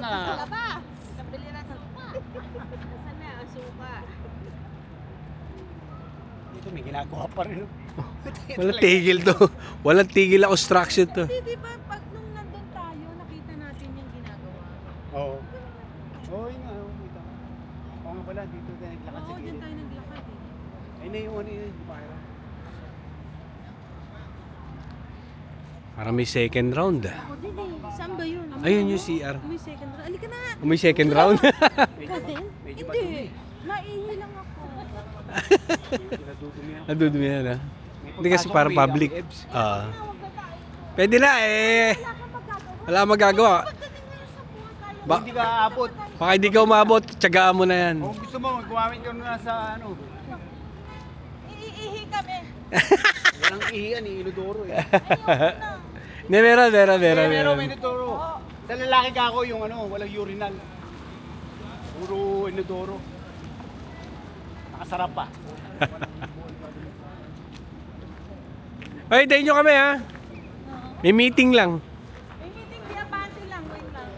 Wala pa. Nabili na sa pa. Saan na ang suka? Dito may ginagawa pa rin. Walang tigil to. Walang tigil na construction to. Hindi, di ba pag nung nandun tayo, nakita natin yung ginagawa. Oo. Oo, yun nga. Oo nga pala, dito tayo naglakad sa Oo, dyan gilid. tayo naglakad eh. Ay na yung ano yun, parang. Parang may second round. O, din eh. Saan ba yun? Ayun yung CR. May second round. Alika na. May second round. Ka din? Medyo Hindi. Naihi lang ako. Nadudumi yan. Nadudumi yan ha. Hindi kasi Pagpasok parang may public. EBS. Pwede na eh. Wala kang magagawa. Ba Hindi ka aabot. baka hindi ka umabot, tiyagaan mo na yan. Kung gusto mo, gumamit ka na sa ano. Iihi kami. Walang ihian eh, inodoro eh. Hindi, meron. Pero may inodoro. Sa lalaki ka ako yung ano, walang urinal. Puro inodoro. Nakasarap pa. Ay, tayo nyo kami ha. May meeting lang. May meeting di abante lang. Wait lang.